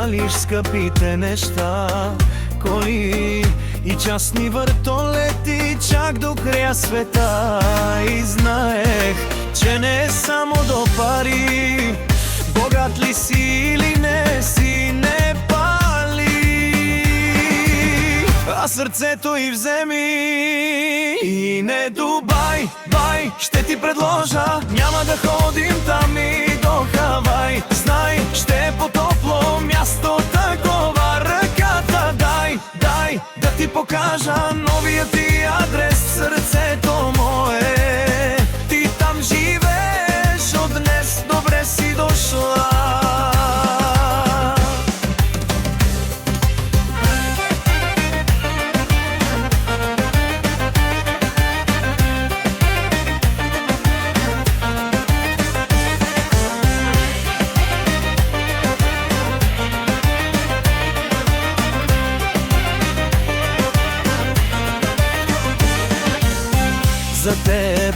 свалиш скъпите неща, коли и частни въртолети чак до края света. И знаех, че не е само до пари, богат ли си или не си, не пали. А сърцето й вземи и не Дубай, бай, ще ти предложа, няма да ходим там и до Хавай. Знай, ще е по-топло място такова, ръката дай, дай да ти покажа новия ти адрес, сърцето мое. Ти там живееш от днес, добре си дошла. За теб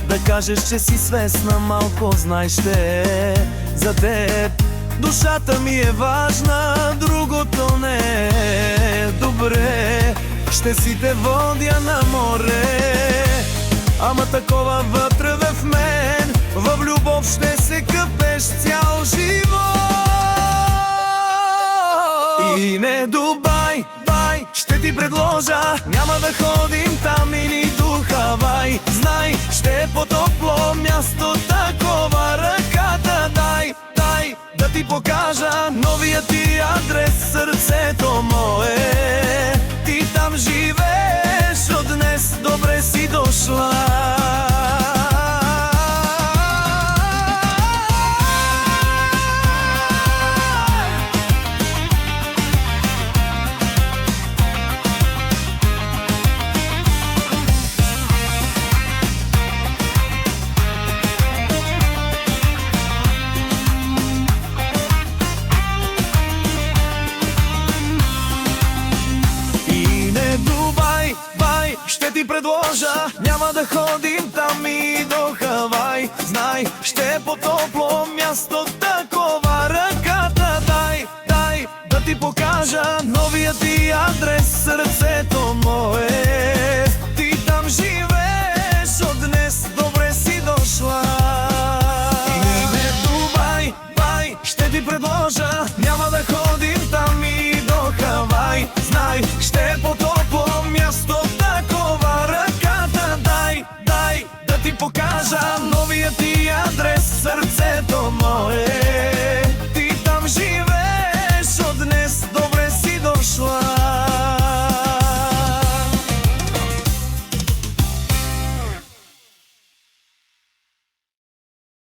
да кажеш, че си свестна, малко знай ще е. За теб душата ми е важна, другото не е. Добре, ще си те водя на море, ама такова вътре в мен, в любов ще се къпеш цял живот. И не Дубай, бай, ще ти предложа, няма да ходим там или до Хавай. Знай, ще е по-топло място такова, ръката дай, дай да ти покажа новия ти адрес, сърцето мое. Ти там живееш от днес, добре си дошла. Ще ти предложа, няма да ходим там и до Хавай. Знай, ще е по-топло място такова, ръката дай, дай да ти покажа новия ти адрес, сърцето мое. Ти там живееш от днес, добре си дошла. И не Дубай, бай, ще ти предложа, няма да ходим там и до Хавай. Знай, ще е по-топло място такова, ръката дай, дай да ти покажа новия ти адрес, сърцето мое.